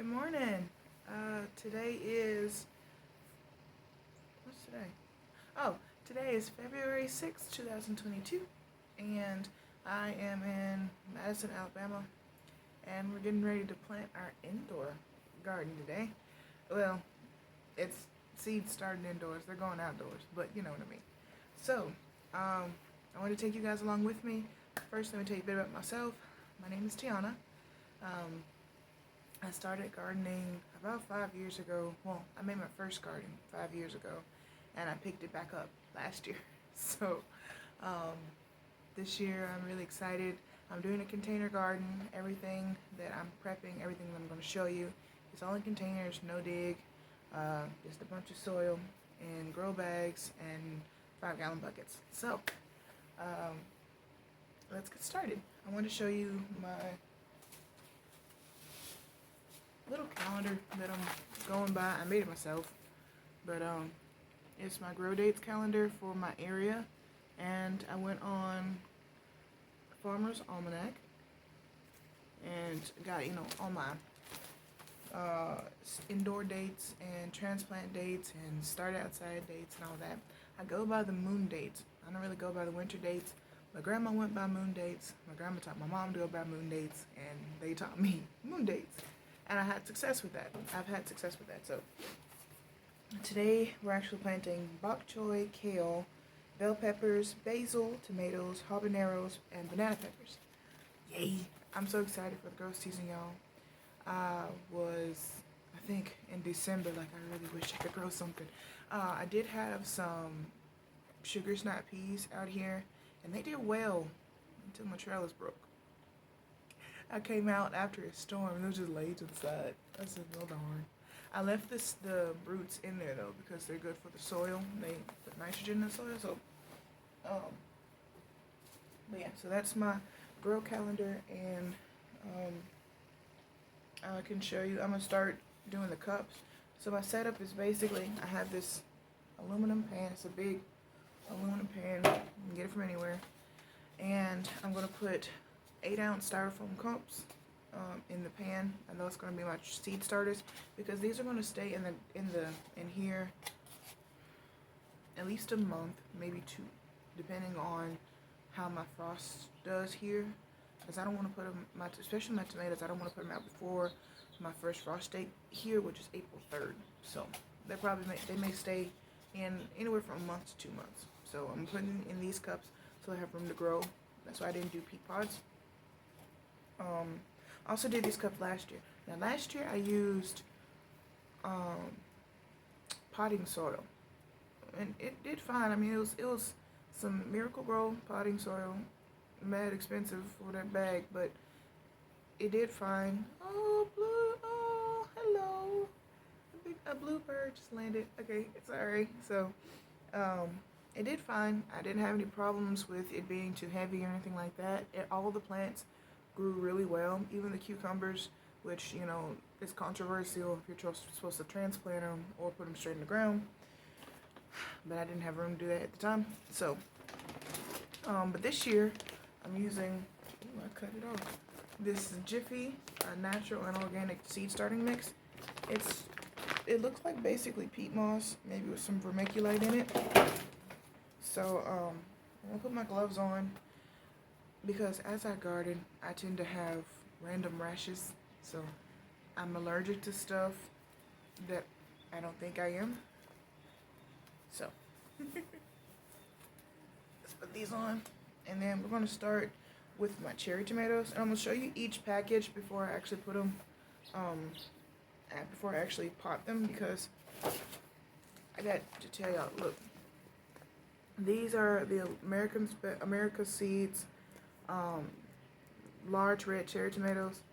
Good morning. Today is, what's today? Oh, today is February 6th, 2022, and I am in Madison, Alabama, and we're getting ready to plant our indoor garden today. Well, it's seeds starting indoors, they're going outdoors, but you know what I mean. So, I want to take you guys along with me. First, let me tell you a bit about myself. My name is Tiana. I started gardening about 5 years ago. Well, I made my first garden 5 years ago, and I picked it back up last year. So, this year I'm really excited. I'm doing a container garden. Everything that I'm prepping, everything that I'm going to show you, is all in containers, no dig, just a bunch of soil and grow bags and 5-gallon buckets. So, let's get started. I want to show you my little calendar that I'm going by. I made it myself, but it's my grow dates calendar for my area, and I went on Farmer's Almanac and got all my indoor dates and transplant dates and start outside dates and all that. I go by the moon dates. I don't really go by the winter dates. My grandma went by moon dates. My grandma taught my mom to go by moon dates, and they taught me moon dates. And I had success with that. I've had success with that. So today we're actually planting bok choy, kale, bell peppers, basil, tomatoes, habaneros, and banana peppers. Yay! I'm so excited for the grow season, y'all. I think, in December, like, I really wish I could grow something. I did have some sugar snap peas out here, and they did well until my trellis broke. I came out after a storm and it was just laid to the side. I said, well darn. I left the roots in there though because they're good for the soil. They put nitrogen in the soil. So, but yeah, so that's my grow calendar, and I can show you. I'm gonna start doing the cups. So my setup is basically I have this aluminum pan. It's a big aluminum pan. You can get it from anywhere, and I'm gonna put 8-ounce styrofoam cups in the pan, and those are going to be my seed starters because these are going to stay in here at least a month, maybe 2, depending on how my frost does here. Because I don't want to put them, especially my tomatoes, I don't want to put them out before my first frost date here, which is April 3rd. So they may stay in anywhere from a month to 2 months. So I'm putting in these cups so I have room to grow. That's why I didn't do peat pods. Also did these cups last year. Now last year I used potting soil, and it did fine. I mean, it was some Miracle Grow potting soil, mad expensive for that bag, but it did fine. Oh, blue! Oh, hello! A blue bird just landed. Okay, it's alright. So, it did fine. I didn't have any problems with it being too heavy or anything like that. All the plants grew really well, even the cucumbers, which, is controversial if you're supposed to transplant them or put them straight in the ground, but I didn't have room to do that at the time. So, but this year, I'm using, I cut it off, this Jiffy natural and organic seed starting mix. It looks like basically peat moss, maybe with some vermiculite in it. So, I'm going to put my gloves on, because as I garden, I tend to have random rashes, so I'm allergic to stuff that I don't think I am. So, let's put these on, and then we're going to start with my cherry tomatoes, and I'm going to show you each package before I actually put them, before I actually pot them, because I got to tell y'all, look, these are the America Seeds large red cherry tomatoes.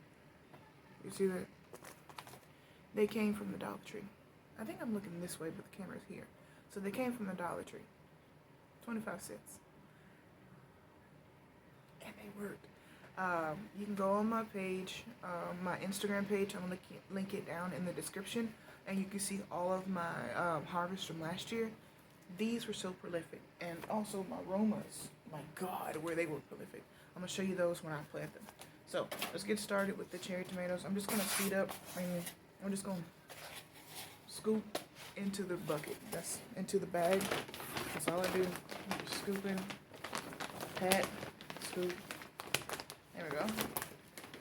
You see that? They came from the Dollar Tree. I think I'm looking this way, but the camera's here. So they came from the Dollar Tree. 25 cents. And they worked. You can go on my page, my Instagram page. I'm going to link it down in the description. And you can see all of my harvests from last year. These were so prolific. And also my Romas. My God, where they were prolific. I'm going to show you those when I plant them. So let's get started with the cherry tomatoes. I'm just gonna speed up. I'm just gonna scoop into the bucket. That's into the bag. That's all I do. Just scoop in, pat, scoop. There we go.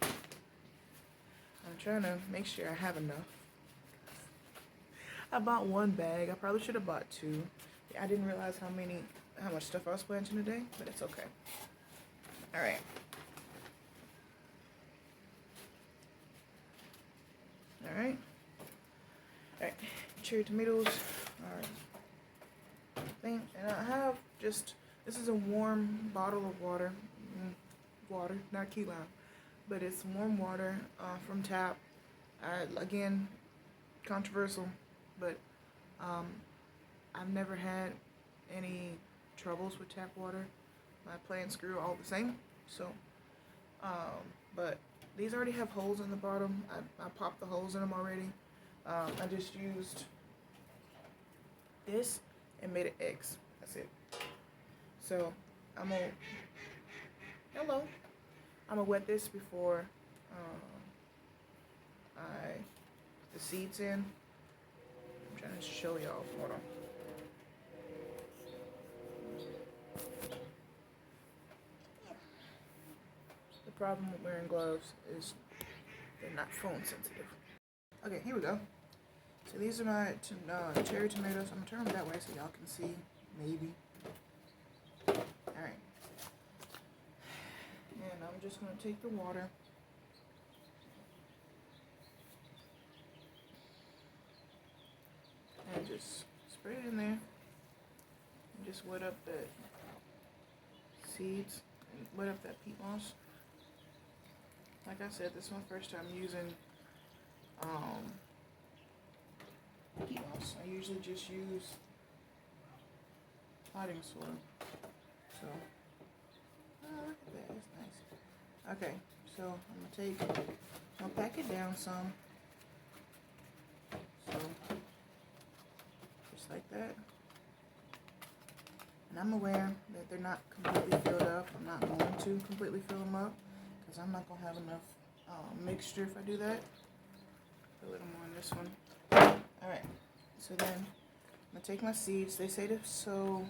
I'm trying to make sure I have enough. I bought one bag. I probably should have bought two. I didn't realize how much stuff I was planting today, but it's okay. All right. All right. Cherry tomatoes are thing, and I have this is a warm bottle of water, not key lime, but it's warm water from tap. Again, controversial, but I've never had any troubles with tap water. My plants grew all the same, so but these already have holes in the bottom. I popped the holes in them already. I just used this and made an X. That's it. So I'm gonna wet this before I put the seeds in. I'm trying to show y'all. Hold on. The problem with wearing gloves is they're not phone sensitive. Okay, here we go. So these are my cherry tomatoes. I'm gonna turn them that way so y'all can see, maybe. Alright. And I'm just gonna take the water. And just spray it in there. And just wet up the seeds and wet up that peat moss. Like I said, this is my first time using peat moss. I usually just use potting soil. So, look at that, that's nice. Okay, so I'm gonna pack it down some. So, just like that. And I'm aware that they're not completely filled up. I'm not going to completely fill them up because I'm not gonna have enough mixture if I do that. Put a little more on this one. Alright, so then I'm gonna take my seeds. They say to sow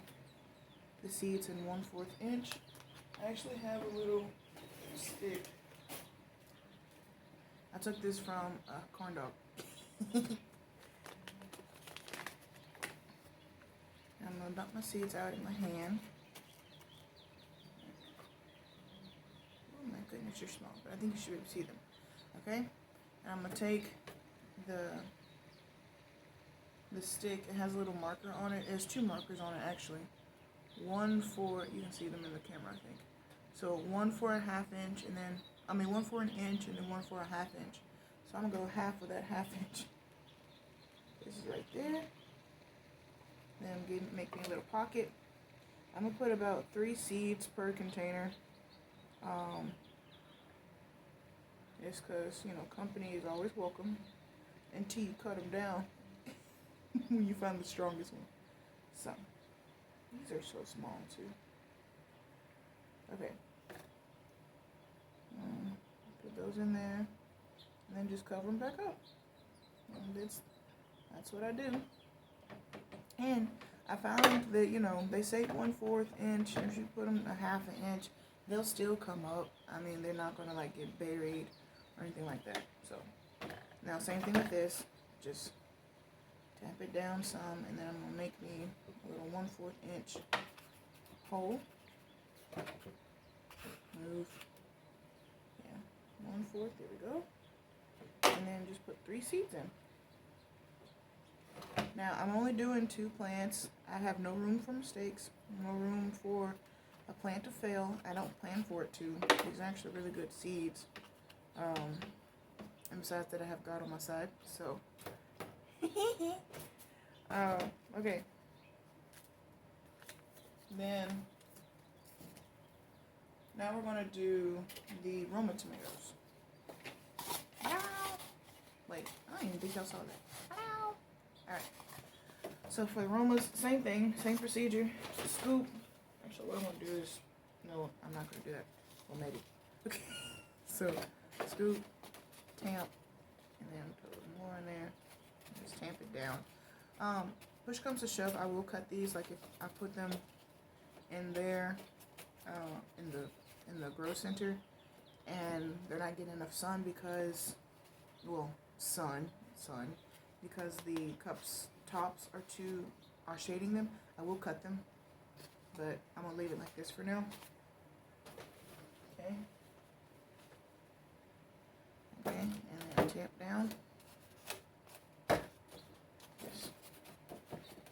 the seeds in 1/4 inch. I actually have a little stick. I took this from a corn dog. I'm gonna dump my seeds out in my hand. Oh my goodness, you're small, but I think you should be able to see them. Okay? And I'm gonna take the stick. It has a little marker on it. There's 2 markers on it actually. One for, you can see them in the camera, I think. So one for a 1/2 inch, and then one for an inch, and then one for a 1/2 inch. So I'm gonna go half of that 1/2 inch. This is right there. Then I'm gonna make me a little pocket. I'm gonna put about 3 seeds per container. It's because, company is always welcome until you cut them down when you find the strongest one. So, these are so small too. Okay. Put those in there, and then just cover them back up. And that's what I do. And I found that, they say 1/4 inch. If you put them a 1/2 inch, they'll still come up. I mean, they're not gonna get buried or anything like that. So now, same thing with this. Just tap it down some, and then I'm gonna make me a little 1/4 inch hole. Move. Yeah, 1/4. There we go. And then just put 3 seeds in. Now, I'm only doing 2 plants. I have no room for mistakes, no room for a plant to fail. I don't plan for it to. These are actually really good seeds. And besides that, I have God on my side, so. Okay. Then, now we're going to do the Roma tomatoes. Ow! Wait, I don't even think y'all saw that. Ow! Alright. So for the Romas, same thing, same procedure. Scoop. Actually, what I'm going to do is, no, I'm not going to do that. Well, maybe. Okay. So scoop, tamp, and then put a little more in there. Just tamp it down. Push comes to shove, I will cut these. Like if I put them in there, in the grow center, and they're not getting enough sun because, well, sun, because the cups tops are shading them. I will cut them, but I'm gonna leave it like this for now. Okay. Okay, and then tamp down. Just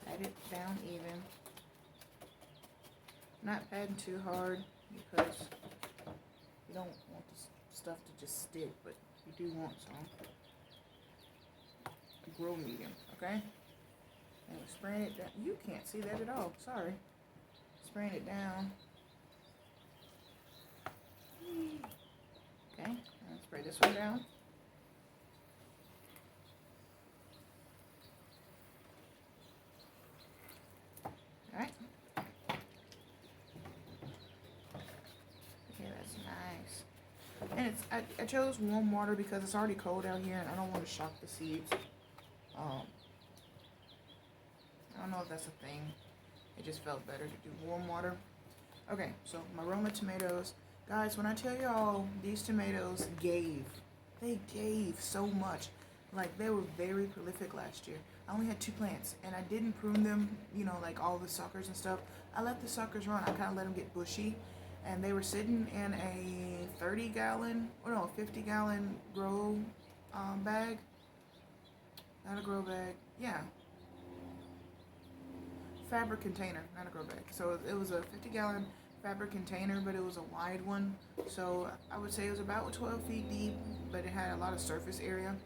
pat it down even. Not patting too hard because you don't want this stuff to just stick, but you do want some. Grow medium, okay? And we're spraying it down. You can't see that at all, sorry. Spraying it down. Okay, and spray this one down. Alright. Okay, that's nice. And I chose warm water because it's already cold out here and I don't want to shock the seeds. I don't know if that's a thing. It just felt better to do warm water. Okay, so my Roma tomatoes. Guys, when I tell y'all these tomatoes they gave so much. Like, they were very prolific last year. I only had 2 plants, and I didn't prune them, you know, like all the suckers and stuff. I let the suckers run. I kind of let them get bushy, and they were sitting in a 50-gallon grow bag. Not a grow bag. Yeah. Fabric container, not a grow bag. So it was a 50-gallon fabric container, but it was a wide one. So I would say it was about 12 feet deep, but it had a lot of surface area.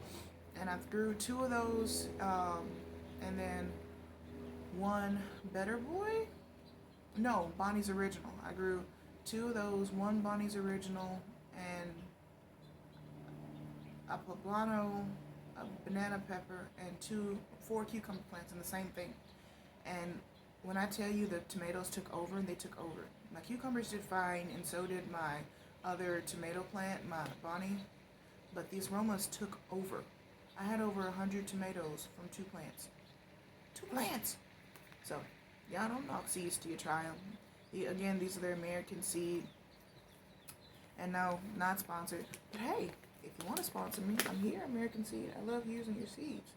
And I grew 2 of those, and then one Better Boy? No, Bonnie's Original. I grew 2 of those, one Bonnie's Original, and a poblano, a banana pepper, and 4 cucumber plants in the same thing. And when I tell you the tomatoes took over, they took over. My cucumbers did fine, and so did my other tomato plant, my Bonnie. But these Romas took over. I had over 100 tomatoes from 2 plants. 2 plants! So, y'all don't knock seeds till you try them. Again, these are their American seed. And no, not sponsored. But hey, if you want to sponsor me, I'm here, American Seed. I love using your seeds.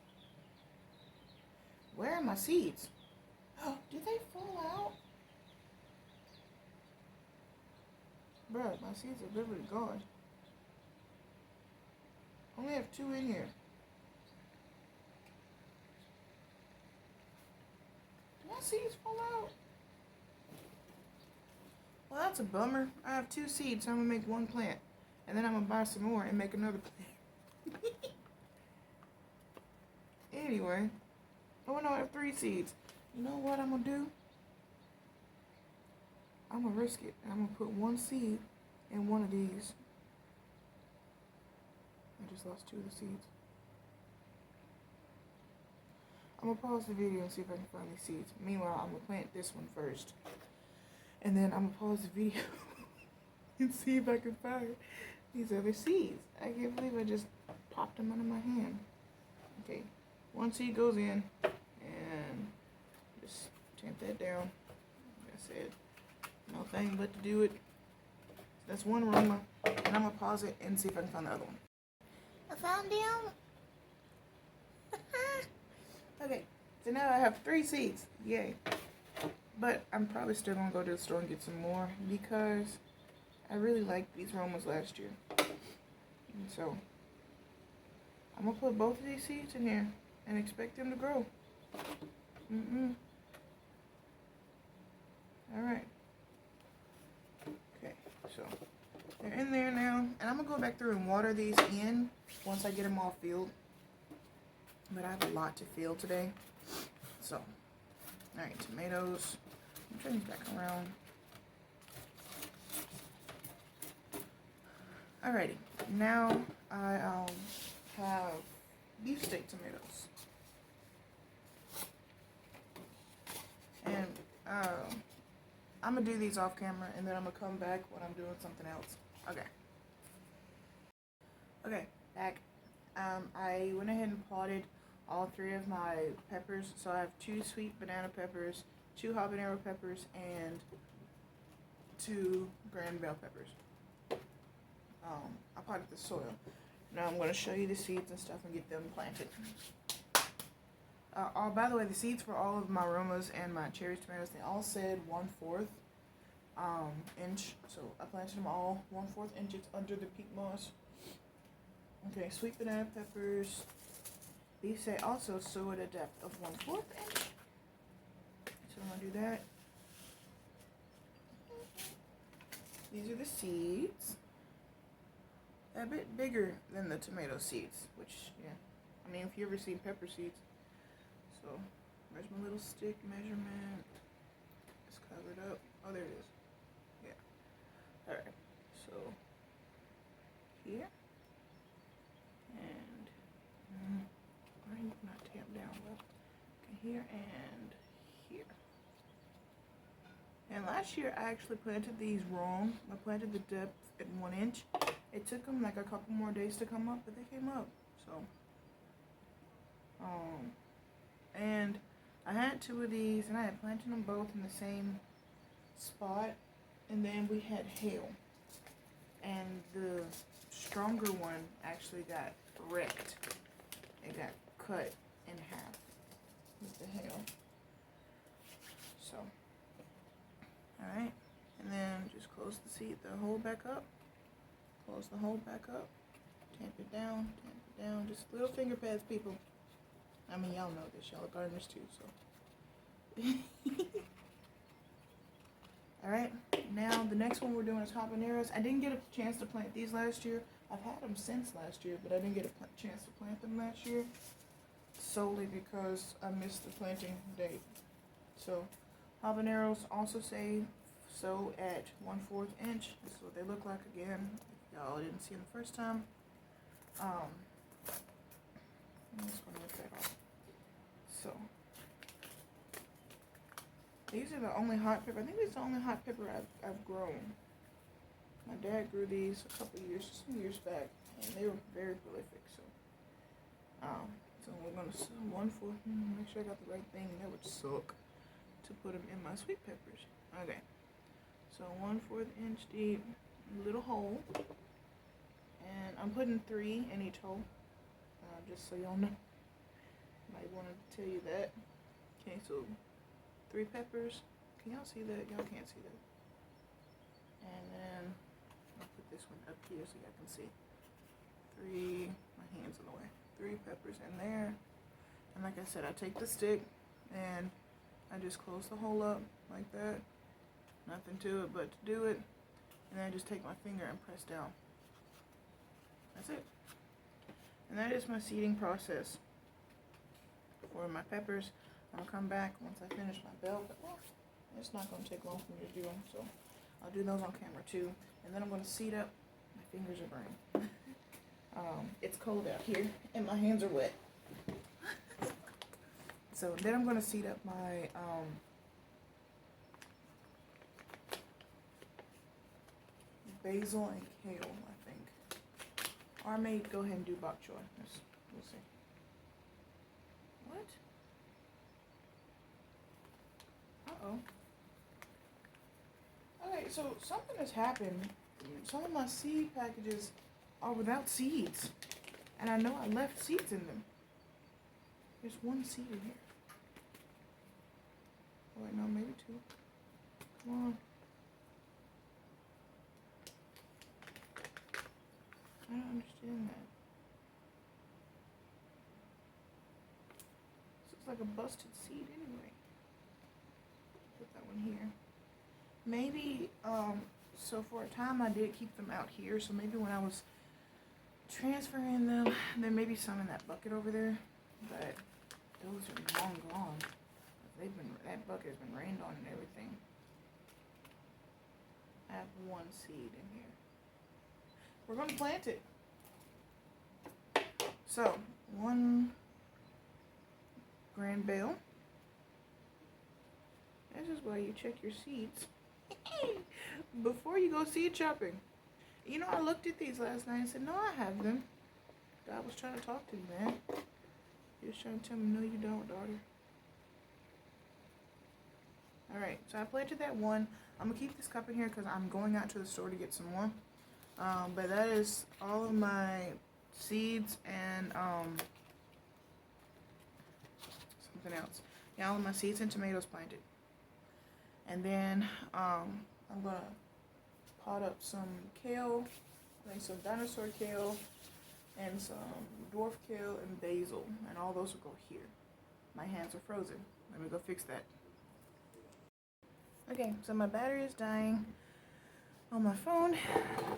Where are my seeds? Oh, did they fall out? Bruh, my seeds are literally gone. I only have 2 in here. Did my seeds fall out? Well, that's a bummer. I have 2 seeds, so I'm gonna make 1 plant. And then I'm gonna buy some more and make another plant. Anyway. Oh no, I have 3 seeds. You know what I'm gonna do? I'm gonna risk it. I'm gonna put 1 seed in one of these. I just lost 2 of the seeds. I'm gonna pause the video and see if I can find these seeds. Meanwhile, I'm gonna plant this one first. And then I'm gonna pause the video and see if I can find these other seeds. I can't believe I just popped them out of my hand. Okay, 1 seed goes in, and just tamp that down. That's it. No thing but to do it. That's 1 Roma, and I'm gonna pause it and see if I can find the other one. I found them. Okay, so now I have 3 seeds. Yay. But I'm probably still gonna go to the store and get some more because I really liked these Romas last year. And so I'm gonna put both of these seeds in here and expect them to grow. Alright. Okay, so they're in there now. And I'm gonna go back through and water these in once I get them all filled. But I have a lot to fill today. So, alright, tomatoes. Turn these back around. Alrighty, now I have beefsteak tomatoes. And I'm gonna do these off camera and then I'm gonna come back when I'm doing something else. Okay. Okay, back. I went ahead and potted all three of my peppers. So I have 2 sweet banana peppers, 2 habanero peppers, and 2 grand bell peppers. I potted the soil. Now I'm going to show you the seeds and stuff and get them planted. By the way, the seeds for all of my Romas and my cherry tomatoes, they all said 1/4 inch. So I planted them all 1/4 inches under the peat moss. Okay, sweet banana peppers. These say also sow at a depth of 1/4 inch. So I'm going to do that. These are the seeds. A bit bigger than the tomato seeds, which, yeah. I mean, if you ever seen pepper seeds. So, where's my little stick measurement? It's covered up. Oh, there it is. Yeah. Alright. So, here. And, why are you not tamped down? Well, okay, here and here. And last year, I actually planted these wrong. I planted the depth at 1 inch. It took them like a couple more days to come up, but they came up. So, and I had 2 of these, and I had planted them both in the same spot, and then we had hail, and the stronger one actually got wrecked. It got cut in half with the hail. So, all right, and then just close the hole back up. Close the hole back up. Tamp it down. Just little finger pads, people. I mean, y'all know this. Y'all are gardeners too, so. Alright, now the next one we're doing is habaneros. I didn't get a chance to plant these last year. I've had them since last year, but I didn't get a chance to plant them last year. Solely because I missed the planting date. So, habaneros also say sow at 1/4 inch. This is what they look like again. Y'all didn't see them the first time. I'm just gonna rip that off. So these are the only hot pepper. I think this is the only hot pepper I've grown. My dad grew these some years back, and they were very prolific. So we're gonna sow 1/4. Make sure I got the right thing. That would suck to put them in my sweet peppers. Okay. So 1/4 inch deep little hole. And I'm putting 3 in each hole, just so y'all know. Might want to tell you that. Okay, so 3 peppers. Can y'all see that? Y'all can't see that. And then I'll put this one up here so y'all can see. 3, my hand's in the way. 3 peppers in there. And like I said, I take the stick and I just close the hole up like that. Nothing to it but to do it. And then I just take my finger and press down. That's it. And that is my seeding process for my peppers. I'll come back once I finish my bell pepper. It's not going to take long for me to do them, so I'll do those on camera too. And then I'm going to seed up. My fingers are burning. It's cold out here, and my hands are wet. So then I'm going to seed up my basil and kale, I think. Or I may go ahead and do bok choy. We'll see. What? Uh-oh. Okay, so something has happened. Some of my seed packages are without seeds. And I know I left seeds in them. There's 1 seed in here. Oh, wait, no, maybe 2. Come on. I don't understand that. This looks like a busted seed anyway. Put that one here. Maybe, so for a time I did keep them out here, so maybe when I was transferring them, there may be some in that bucket over there, but those are long gone. That bucket has been rained on and everything. I have 1 seed in here. We're going to plant it. So, 1 grand bale. This is why you check your seeds before you go seed chopping. You know, I looked at these last night and said, no, I have them. God was trying to talk to you, man. He was trying to tell me, no, you don't, daughter. Alright, so I planted that one. I'm going to keep this cup in here because I'm going out to the store to get some more. But that is all of my seeds and something else. Yeah, all of my seeds and tomatoes planted. And then I'm going to pot up some kale, like some dinosaur kale, and some dwarf kale and basil. And all those will go here. My hands are frozen. Let me go fix that. Okay, so my battery is dying on my phone,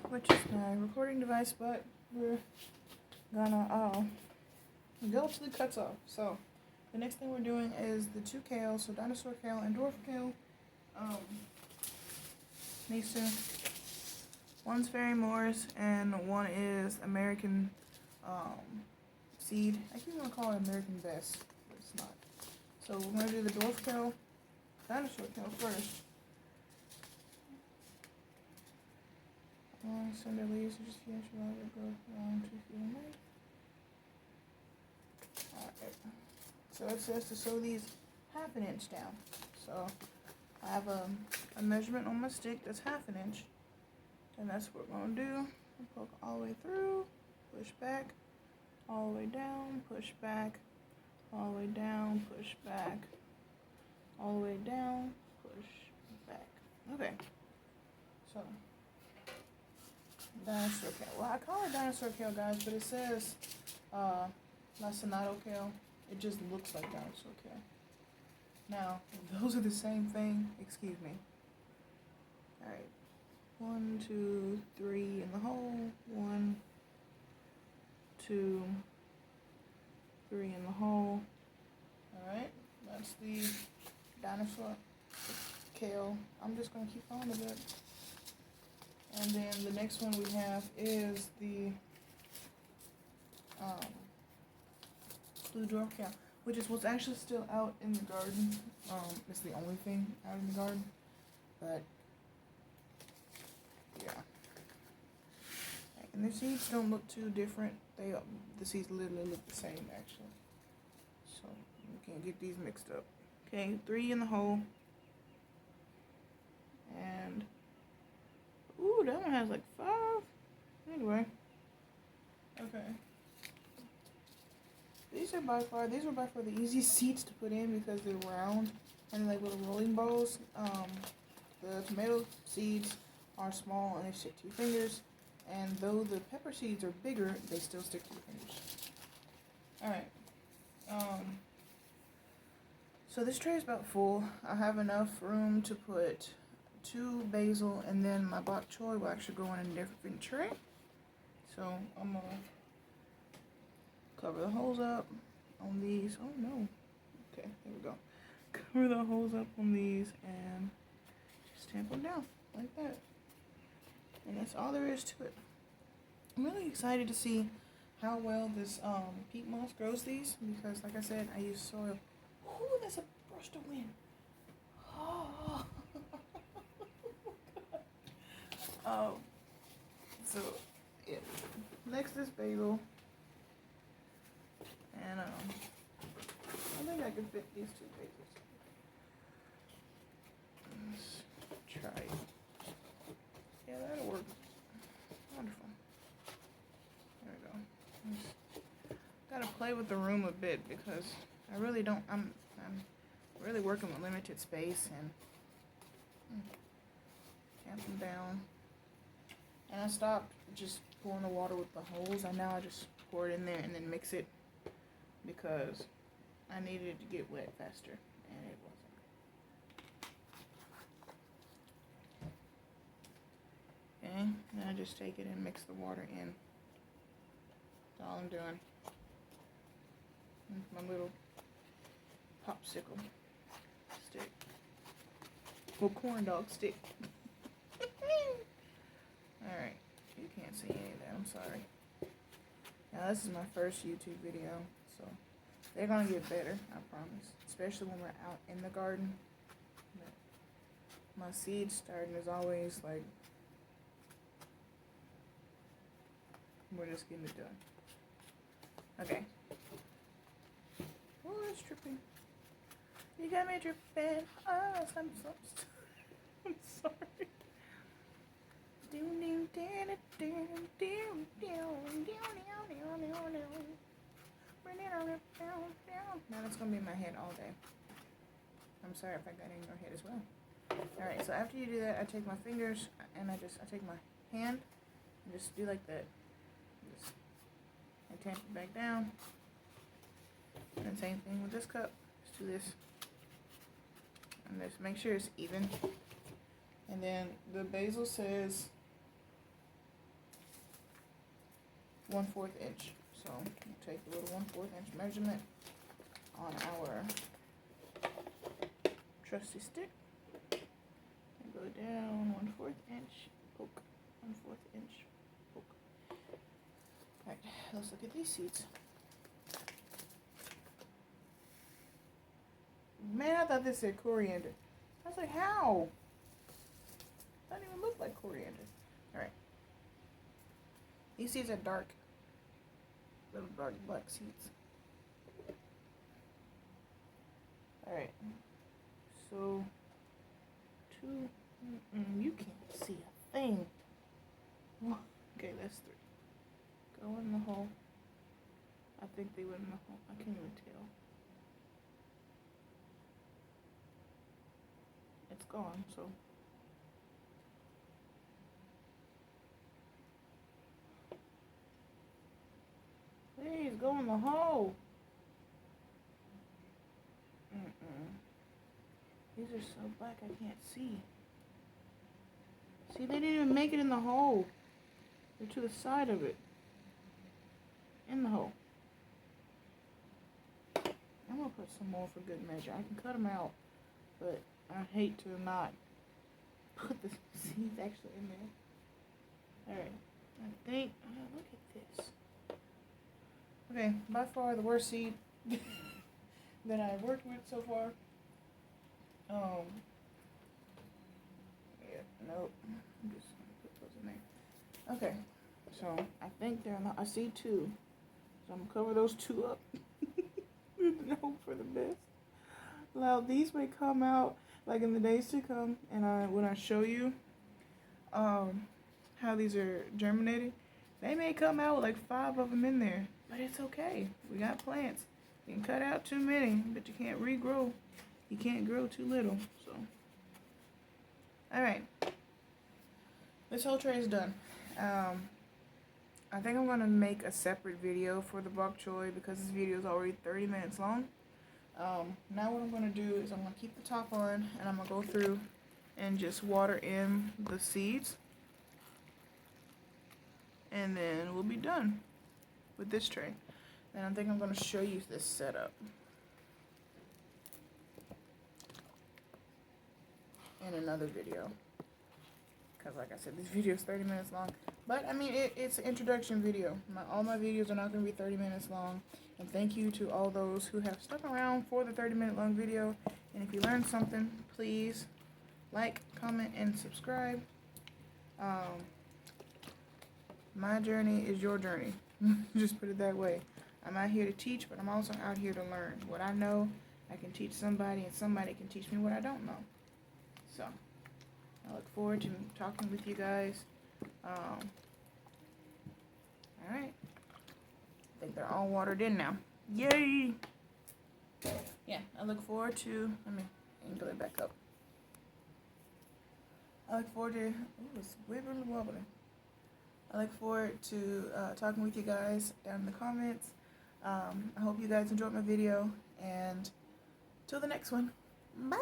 which is my recording device, but we're gonna go till it cuts off. So the next thing we're doing is the two kale, so dinosaur kale and dwarf kale. These two. One's Fairy Moors and one is American seed. I keep want to call it American Best, but it's not. So we're gonna do the dwarf kale, dinosaur kale first. Cinder leaves are just huge, longer growth around 2 feet in height. Alright. So it says to sew these 1/2 inch down. So I have a measurement on my stick that's 1/2 inch. And that's what we're going to do. Poke all the way through, push back, all the way down, push back, all the way down, push back, all the way down, push back. Okay. So dinosaur kale. Well, I call it dinosaur kale, guys, but it says lacinato kale. It just looks like dinosaur kale. Now, those are the same thing. Excuse me. Alright. 1, 2, 3 in the hole. 1, 2, 3 in the hole. Alright. That's the dinosaur kale. I'm just going to keep on with it. And then the next one we have is the blue dwarf kale, which is what's actually still out in the garden. It's the only thing out in the garden, but yeah. And the seeds don't look too different. The seeds literally look the same actually. So you can't get these mixed up. Okay, 3 in the hole. And ooh, that one has like 5. Anyway. Okay. These were by far the easiest seeds to put in because they're round and like little rolling balls. The tomato seeds are small and they stick to your fingers. And though the pepper seeds are bigger, they still stick to your fingers. Alright. So this tray is about full. I have enough room to put 2 basil, and then my bok choy will actually go in a different tray. So I'm gonna cover the holes up on these. Oh no. Okay, there we go. Cover the holes up on these and just tamp them down like that. And that's all there is to it. I'm really excited to see how well this peat moss grows these because, like I said, I use soil. Ooh, that's a brush of wind. Oh. So yeah. Next is basil, and I think I can fit these 2 basils. Let's try it. Yeah, that'll work. Wonderful. There we go. Just gotta play with the room a bit because I really don't. I'm really working with limited space and tamp them down. And I stopped just pouring the water with the holes. I just pour it in there and then mix it because I needed it to get wet faster and it wasn't. Okay, then I just take it and mix the water in. That's all I'm doing. With my little popsicle stick. Well, corn dog stick. Alright, you can't see any of that, I'm sorry. Now this is my first YouTube video, so they're gonna get better, I promise. Especially when we're out in the garden. But my seed starting is always like, we're just getting it done. Okay. Oh, it's dripping. You got me dripping. Oh, I'm sorry. Now that's gonna be in my head all day. I'm sorry if I got it in your head as well. Alright, so after you do that, I take my fingers and I take my hand and just do like that. I tamp it back down. And same thing with this cup. Just do this. And just make sure it's even. And then the basil says 1/4 inch. So we'll take a little 1/4 inch measurement on our trusty stick. And go down 1/4 inch, poke, 1/4 inch, poke. Alright, let's look at these seeds. Man, I thought this said coriander. I was like, how? Doesn't even look like coriander. Alright. These seeds are dark. Little dark black seeds. Alright. So, you can't see a thing. Okay, that's 3. Go in the hole. I think they went in the hole. I can't even tell. It's gone, so. Please go in the hole. These are so black I can't see. See, they didn't even make it in the hole. They're to the side of it. In the hole. I'm gonna put some more for good measure. I can cut them out, but I hate to not put the seeds actually in there. Alright, I think, look at this. Okay, by far the worst seed that I've worked with so far. Yeah, nope. I'm just gonna put those in there. Okay, so I think they're not, I see 2. So I'm gonna cover those 2 up. And hope for the best. Now these may come out like in the days to come, and when I show you how these are germinating, they may come out with like 5 of them in there. But it's okay. We got plants. You can cut out too many, but you can't regrow. You can't grow too little. So, alright. This whole tray is done. I think I'm going to make a separate video for the bok choy because this video is already 30 minutes long. Now what I'm going to do is I'm going to keep the top on and I'm going to go through and just water in the seeds. And then we'll be done with this tray. And I think I'm going to show you this setup in another video. Because like I said, this video is 30 minutes long. But I mean, it's an introduction video. All my videos are not going to be 30 minutes long. And thank you to all those who have stuck around for the 30-minute long video. And if you learned something, please like, comment, and subscribe. My journey is your journey. Just put it that way. I'm out here to teach, but I'm also out here to learn. What I know, I can teach somebody, and somebody can teach me what I don't know. So, I look forward to talking with you guys. Alright. I think they're all watered in now. Yay! Yeah, I look forward to, let me angle it back up. I look forward to, ooh, it's wibbling wobbling. I look forward to talking with you guys down in the comments. I hope you guys enjoyed my video, and till the next one, bye!